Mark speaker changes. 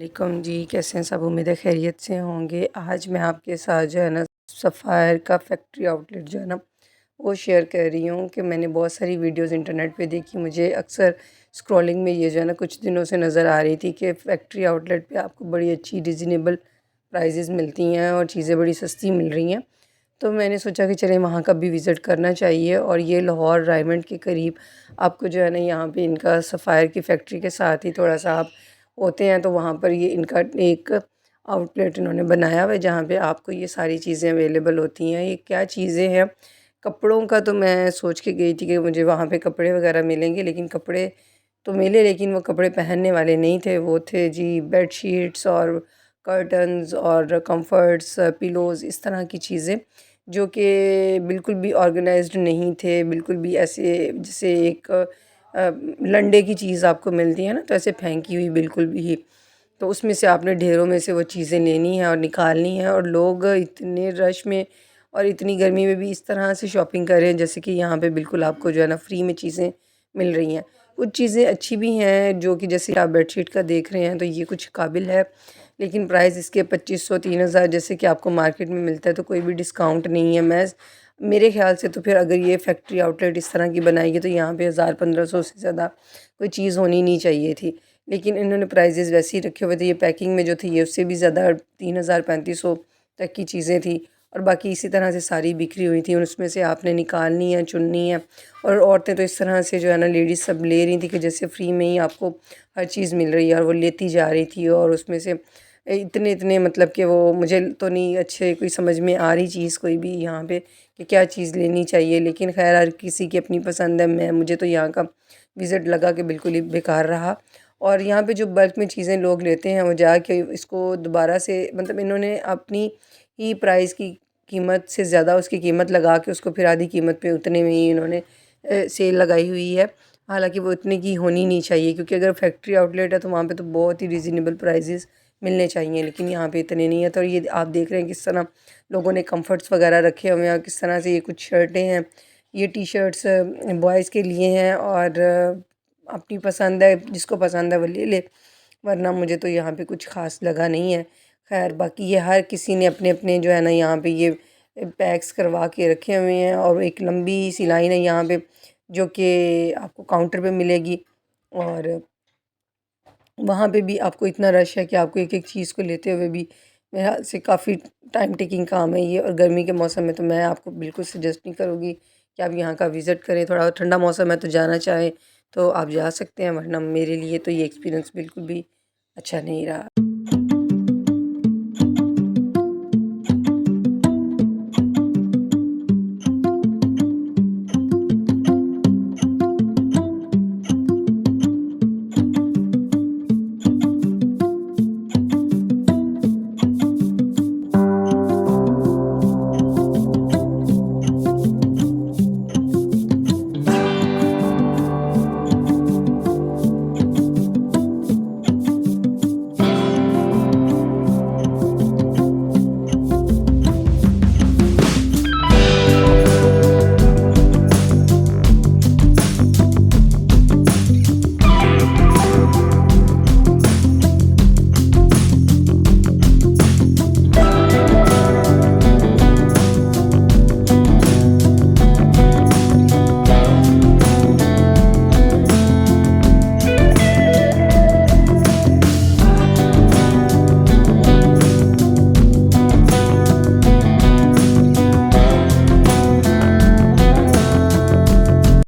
Speaker 1: वालेकुम जी, कैसे हैं सब? उम्मीद है खैरियत से होंगे। आज मैं आपके साथ जो है ना सफ़ायर का फैक्ट्री आउटलेट जो है ना वो शेयर कर रही हूँ कि मैंने बहुत सारी वीडियोस इंटरनेट पे देखी। मुझे अक्सर स्क्रॉलिंग में ये जो है ना कुछ दिनों से नज़र आ रही थी कि फैक्ट्री आउटलेट पे आपको बड़ी अच्छी रिजनेबल प्राइजेज़ मिलती हैं और चीज़ें बड़ी सस्ती मिल रही हैं। तो मैंने सोचा कि चलें वहाँ का भी विज़िट करना चाहिए। और ये लाहौर रायमंड के करीब आपको जो है ना यहाँ पे इनका सफ़ायर की फैक्ट्री के साथ ही थोड़ा सा आप होते हैं, तो वहाँ पर ये इनका एक आउटलेट इन्होंने बनाया हुआ है जहाँ पे आपको ये सारी चीज़ें अवेलेबल होती हैं। ये क्या चीज़ें हैं? कपड़ों का तो मैं सोच के गई थी कि मुझे वहाँ पे कपड़े वगैरह मिलेंगे, लेकिन कपड़े तो मिले, लेकिन वो कपड़े पहनने वाले नहीं थे। वो थे जी बेडशीट्स और कर्टन्स और कंफर्ट्स, पिलोज़, इस तरह की चीज़ें जो कि बिल्कुल भी ऑर्गेनाइज्ड नहीं थे। बिल्कुल भी ऐसे जैसे एक लंडे की चीज़ आपको मिलती है ना, तो ऐसे फेंकी हुई बिल्कुल भी। तो उसमें से आपने ढेरों में से वो चीज़ें लेनी है और निकालनी है। और लोग इतने रश में और इतनी गर्मी में भी इस तरह से शॉपिंग कर रहे हैं जैसे कि यहाँ पे बिल्कुल आपको जो है ना फ्री में चीज़ें मिल रही हैं। कुछ चीज़ें अच्छी भी हैं जो कि जैसे आप बेडशीट का देख रहे हैं तो ये कुछ काबिल है, लेकिन प्राइस इसके 2500 3000 जैसे कि आपको मार्केट में मिलता है, तो कोई भी डिस्काउंट नहीं है। मैं मेरे ख़्याल से तो फिर अगर ये फैक्ट्री आउटलेट इस तरह की बनाएगी तो यहाँ पे 1000 1500 से ज़्यादा कोई चीज़ होनी नहीं चाहिए थी। लेकिन इन्होंने प्राइजेज़ वैसे ही रखे हुए थे। ये पैकिंग में जो थी ये उससे भी ज़्यादा 3000 3500 तक की चीज़ें थी। और बाकी इसी तरह से सारी बिखरी हुई थी और उसमें से आपने निकालनी है, चुननी है। और औरतें तो इस तरह से जो है ना लेडीज़ सब ले रही थी कि जैसे फ्री में ही आपको हर चीज़ मिल रही है, और वो लेती जा रही थी। और उसमें से इतने इतने मतलब कि वो मुझे तो नहीं अच्छे कोई समझ में आ रही चीज़ कोई भी यहाँ पे कि क्या चीज़ लेनी चाहिए। लेकिन खैर हर किसी की अपनी पसंद है। मुझे तो यहाँ का विज़िट लगा कि बिल्कुल ही बेकार रहा। और यहाँ पे जो बल्क में चीज़ें लोग लेते हैं वो जाके इसको दोबारा से मतलब इन्होंने अपनी ही प्राइस की कीमत से ज़्यादा उसकी कीमत लगा के उसको फिर आधी कीमत पे उतने में ही इन्होंने सेल लगाई हुई है। हालांकि वो इतने की होनी नहीं चाहिए, क्योंकि अगर फैक्ट्री आउटलेट है तो वहाँ पे तो बहुत ही रिजनेबल प्राइजेस मिलने चाहिए, लेकिन यहाँ पे इतने नहीं है। तो ये आप देख रहे हैं किस तरह लोगों ने कंफर्ट्स वगैरह रखे हुए हैं, किस तरह से ये कुछ शर्टें हैं, ये टी शर्ट्स बॉयज़ के लिए हैं। और अपनी पसंद है, जिसको पसंद है वो ले ले, वरना मुझे तो यहाँ पे कुछ ख़ास लगा नहीं है। खैर बाकी ये हर किसी ने अपने अपने जो है ना यहाँ पे ये पैक्स करवा के रखे हुए हैं। और एक लंबी सी लाइन है यहाँ पे जो कि आपको काउंटर पे मिलेगी। और वहाँ पे भी आपको इतना रश है कि आपको एक एक चीज़ को लेते हुए भी मेरे ख्याल से काफ़ी टाइम टेकिंग काम है ये। और गर्मी के मौसम में तो मैं आपको बिल्कुल सजेस्ट नहीं करूँगी कि आप यहाँ का विज़िट करें। थोड़ा ठंडा मौसम है तो जाना चाहें तो आप जा सकते हैं, वरना मेरे लिए तो ये एक्सपीरियंस बिल्कुल भी अच्छा नहीं रहा।